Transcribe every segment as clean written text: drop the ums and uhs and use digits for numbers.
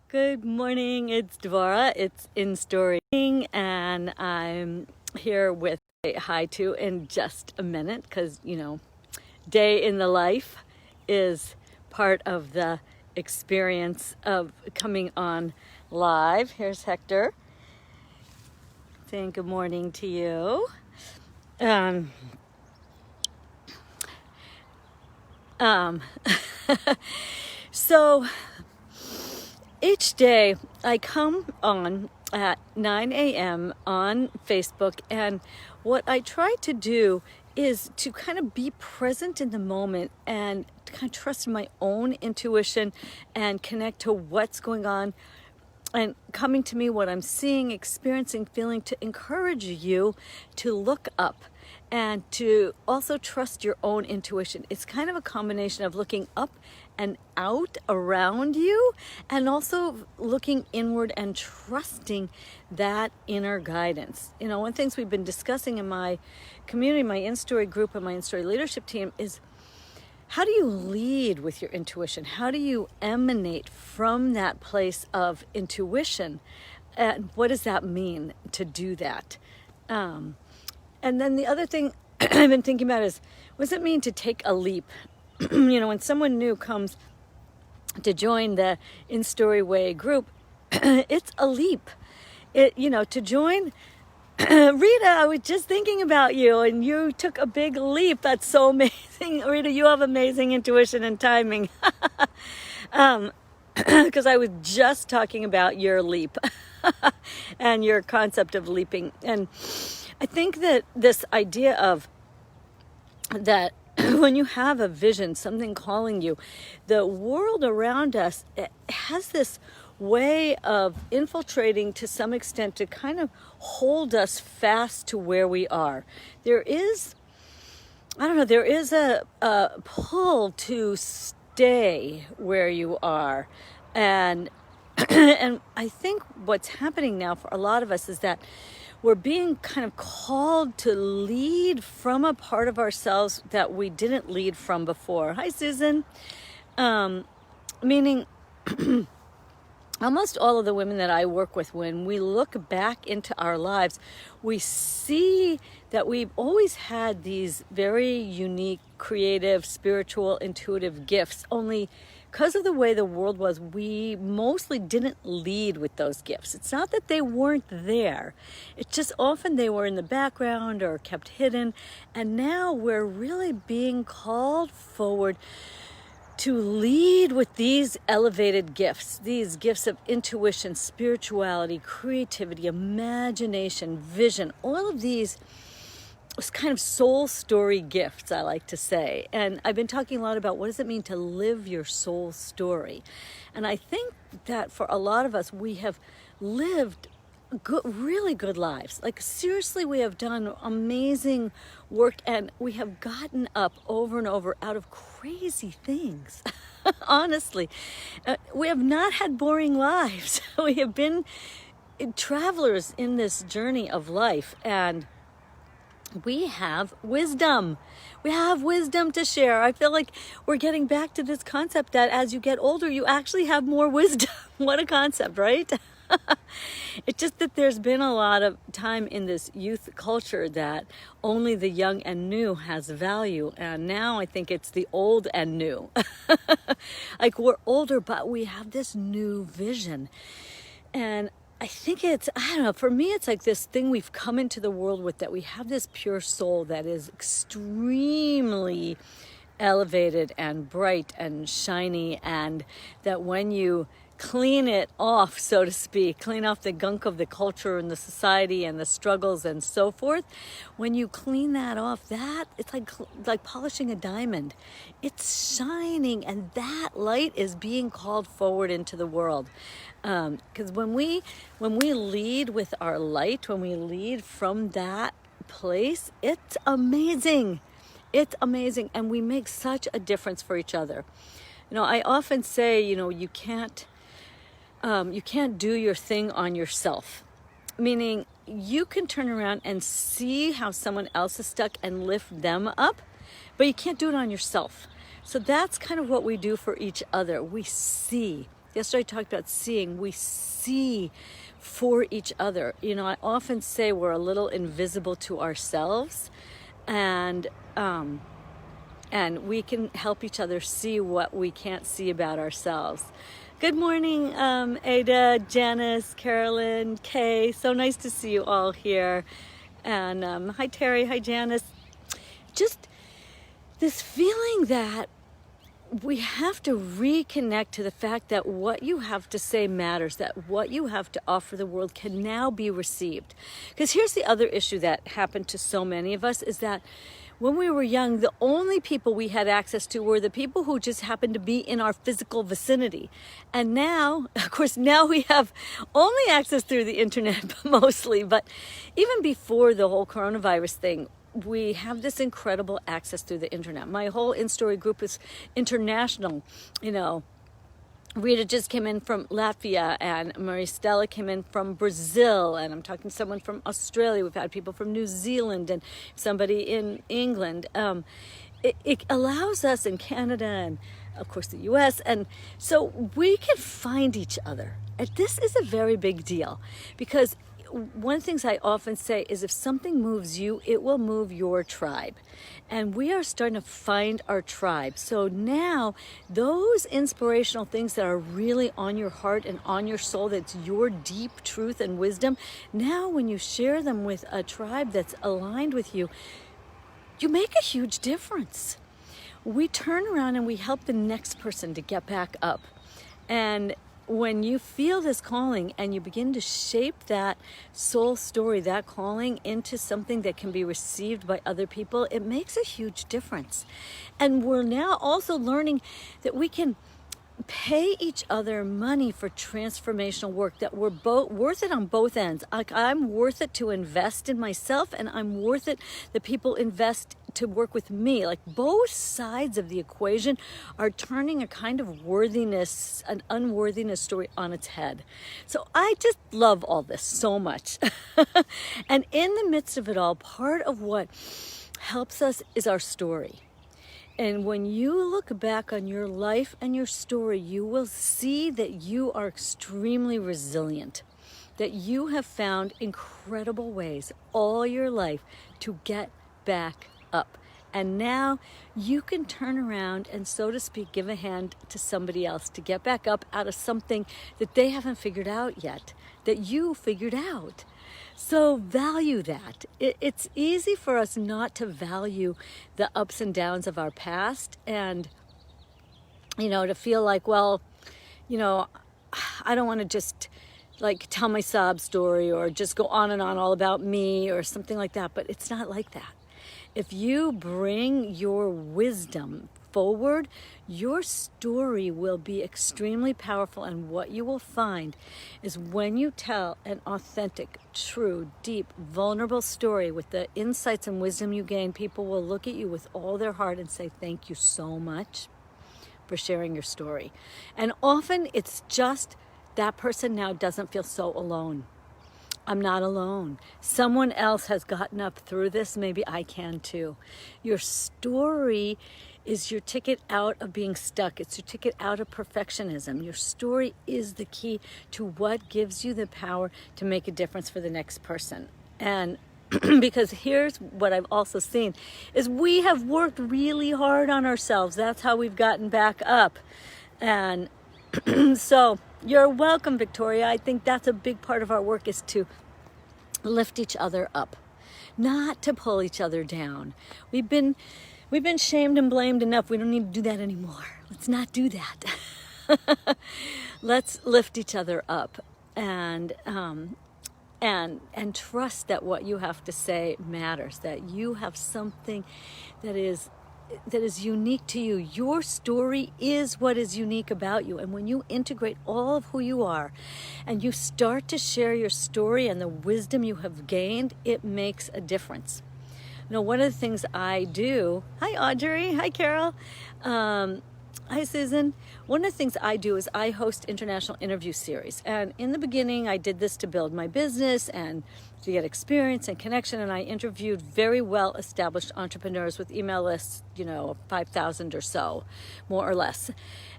Good morning, it's Devorah, it's InStory, and I'm here with a hi to in just a minute because, day in the life is part of the experience of coming on live. Here's Hector saying good morning to you. Um, so each day I come on at 9 a.m. on Facebook, and what I try to do is to kind of be present in the moment and kind of trust my own intuition and connect to what's going on and coming to me, what I'm seeing, experiencing, feeling, to encourage you to look up and to also trust your own intuition. It's kind of a combination of looking up and out around you and also looking inward and trusting that inner guidance. One of the things we've been discussing in my community, my InStory group and my InStory leadership team is, how do you lead with your intuition? How do you emanate from that place of intuition? And what does that mean to do that? And then the other thing I've been thinking about is, what does it mean to take a leap? When someone new comes to join the InStory Way group, it's a leap. To join, Rita, I was just thinking about you and you took a big leap. That's so amazing. Rita, you have amazing intuition and timing. Because I was just talking about your leap and your concept of leaping. And I think that this idea of that when you have a vision, something calling you, the world around us has this way of infiltrating to some extent to kind of hold us fast to where we are. There is a pull to stay where you are. And and I think what's happening now for a lot of us is that we're being kind of called to lead from a part of ourselves that we didn't lead from before. Hi, Susan. Meaning almost all of the women that I work with, when we look back into our lives, we see that we've always had these very unique, creative, spiritual, intuitive gifts. Only because of the way the world was, we mostly didn't lead with those gifts. It's not that they weren't there. It's just often they were in the background or kept hidden. And now we're really being called forward to lead with these elevated gifts, these gifts of intuition, spirituality, creativity, imagination, vision, all of these kind of soul story gifts, I like to say. And I've been talking a lot about what does it mean to live your soul story. And I think that for a lot of us, we have lived really good lives. Like, seriously, we have done amazing work and we have gotten up over and over out of crazy things. Honestly, we have not had boring lives. We have been travelers in this journey of life, and we have wisdom. We have wisdom to share. I feel like we're getting back to this concept that as you get older, you actually have more wisdom. What a concept, right? It's just that there's been a lot of time in this youth culture that only the young and new has value. And now I think it's the old and new. Like, we're older, but we have this new vision. And I think for me, it's like this thing we've come into the world with, that we have this pure soul that is extremely elevated and bright and shiny, and that when you clean it off, so to speak, clean off the gunk of the culture and the society and the struggles and so forth, when you clean that off, that it's like polishing a diamond. It's shining, and that light is being called forward into the world. Because when we lead with our light, when we lead from that place, it's amazing. It's amazing, and we make such a difference for each other. I often say, you can't do your thing on yourself. Meaning, you can turn around and see how someone else is stuck and lift them up, but you can't do it on yourself. So that's kind of what we do for each other. We see Yesterday I talked about seeing. We see for each other. You know, I often say we're a little invisible to ourselves, and we can help each other see what we can't see about ourselves. Good morning, Ada, Janice, Carolyn, Kay. So nice to see you all here. And hi, Terry. Hi, Janice. Just this feeling that we have to reconnect to the fact that what you have to say matters, that what you have to offer the world can now be received. Because here's the other issue that happened to so many of us is that when we were young, the only people we had access to were the people who just happened to be in our physical vicinity. And now, of course, now we have only access through the internet mostly. But even before the whole coronavirus thing, we have this incredible access through the internet. My whole InStory group is international, you know. Rita just came in from Latvia, and Marie Stella came in from Brazil, and I'm talking to someone from Australia. We've had people from New Zealand and somebody in England. It allows us in Canada and, of course, the US, and so we can find each other. And this is a very big deal, because one of the things I often say is if something moves you, it will move your tribe. And we are starting to find our tribe. So now those inspirational things that are really on your heart and on your soul, that's your deep truth and wisdom, now when you share them with a tribe that's aligned with you, you make a huge difference. We turn around and we help the next person to get back up. And when you feel this calling and you begin to shape that soul story, that calling, into something that can be received by other people, it makes a huge difference. And we're now also learning that we can pay each other money for transformational work, that we're both worth it on both ends. Like, I'm worth it to invest in myself, and I'm worth it that people invest to work with me. Like, both sides of the equation are turning a kind of worthiness, an unworthiness story on its head. So I just love all this so much. And in the midst of it all, part of what helps us is our story. And when you look back on your life and your story, you will see that you are extremely resilient, that you have found incredible ways all your life to get back up. And now you can turn around and, so to speak, give a hand to somebody else to get back up out of something that they haven't figured out yet, that you figured out. So value that. It's easy for us not to value the ups and downs of our past, and, you know, to feel like, well, you know, I don't want to just like tell my sob story or just go on and on all about me or something like that. But it's not like that. If you bring your wisdom forward, your story will be extremely powerful. And what you will find is when you tell an authentic, true, deep, vulnerable story with the insights and wisdom you gain, people will look at you with all their heart and say, thank you so much for sharing your story. And often it's just that person now doesn't feel so alone. I'm not alone. Someone else has gotten up through this. Maybe I can too. Your story is your ticket out of being stuck. It's your ticket out of perfectionism. Your story is the key to what gives you the power to make a difference for the next person. And because here's what I've also seen is we have worked really hard on ourselves. That's how we've gotten back up. And so you're welcome, Victoria. I think that's a big part of our work, is to lift each other up, not to pull each other down. We've been shamed and blamed enough. We don't need to do that anymore. Let's not do that. Let's lift each other up and trust that what you have to say matters, that you have something that is unique to you. Your story is what is unique about you. And when you integrate all of who you are and you start to share your story and the wisdom you have gained, it makes a difference. You know, one of the things I do, hi Audrey, hi Carol, hi Susan. One of the things I do is I host international interview series. And in the beginning, I did this to build my business and to get experience and connection. And I interviewed very well-established entrepreneurs with email lists, you know, 5,000 or so, more or less.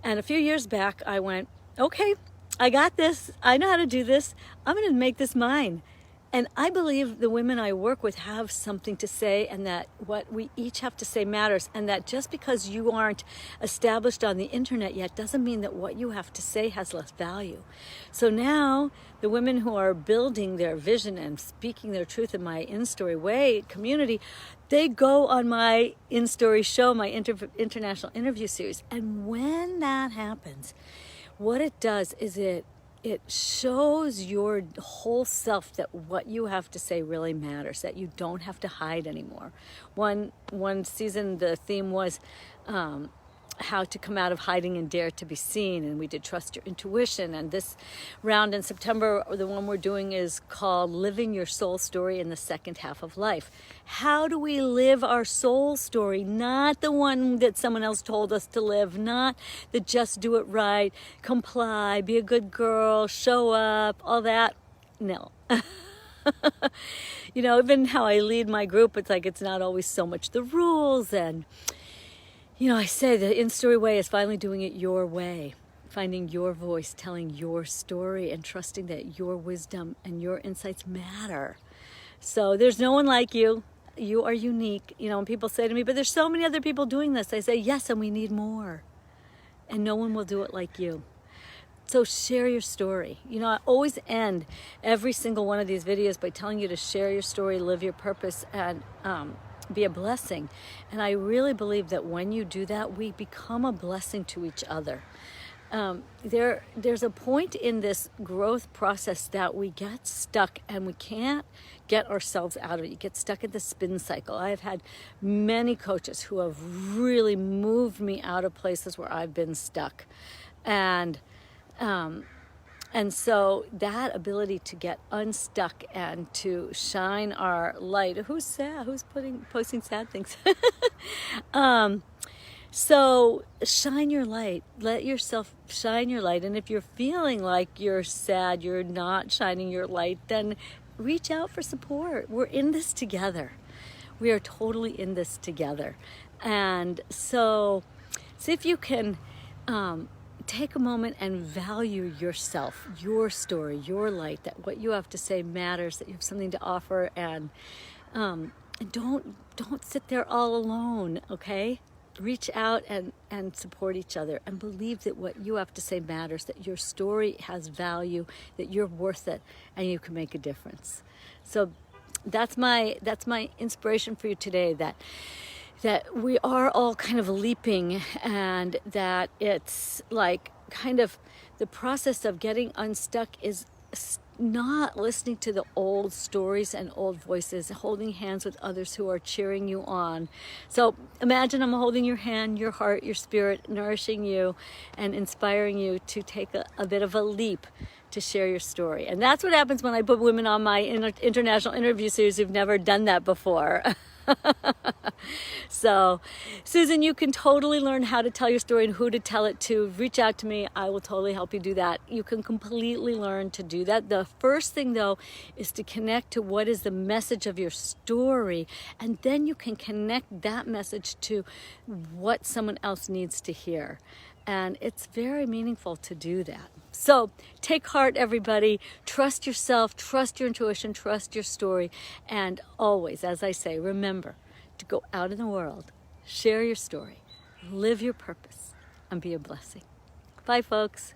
And a few years back, I went, okay, I got this. I know how to do this. I'm going to make this mine. And I believe the women I work with have something to say, and that what we each have to say matters, and that just because you aren't established on the internet yet doesn't mean that what you have to say has less value. So now the women who are building their vision and speaking their truth in my InStory Way community, they go on my InStory show, my international interview series. And when that happens, what it does is it shows your whole self that what you have to say really matters, that you don't have to hide anymore. One season, the theme was how to come out of hiding and dare to be seen, and we did trust your intuition. And this round in September, the one we're doing is called Living Your Soul Story in the Second Half of Life. How do we live our soul story? Not the one that someone else told us to live, not the just do it right, comply, be a good girl, show up, all that. No. You know, even how I lead my group, it's like it's not always so much the rules. And you know, I say the InStory Way is finally doing it your way, finding your voice, telling your story, and trusting that your wisdom and your insights matter. So there's no one like you. You are unique. You know, when people say to me, but there's so many other people doing this, I say, yes, and we need more. And no one will do it like you. So share your story. You know, I always end every single one of these videos by telling you to share your story, live your purpose, and be a blessing. And I really believe that when you do that, we become a blessing to each other. There's a point in this growth process that we get stuck and we can't get ourselves out of it. You get stuck in the spin cycle. I've had many coaches who have really moved me out of places where I've been stuck. And so that ability to get unstuck and to shine our light. Who's sad? Who's posting sad things? So shine your light. Let yourself shine your light. And if you're feeling like you're sad, you're not shining your light, then reach out for support. We're in this together. We are totally in this together. And so see if you can take a moment and value yourself, your story, your light, that what you have to say matters, that you have something to offer, and don't sit there all alone, okay? Reach out and support each other, and believe that what you have to say matters, that your story has value, that you're worth it, and you can make a difference. So that's my inspiration for you today, that we are all kind of leaping, and that it's like kind of the process of getting unstuck is not listening to the old stories and old voices, holding hands with others who are cheering you on. So imagine I'm holding your hand, your heart, your spirit, nourishing you and inspiring you to take a bit of a leap to share your story. And that's what happens when I put women on my international interview series who've never done that before. So, Susan, you can totally learn how to tell your story and who to tell it to. Reach out to me. I will totally help you do that. You can completely learn to do that. The first thing, though, is to connect to what is the message of your story, and then you can connect that message to what someone else needs to hear. And it's very meaningful to do that. So take heart, everybody. Trust yourself, trust your intuition, trust your story. And always, as I say, remember to go out in the world, share your story, live your purpose, and be a blessing. Bye, folks.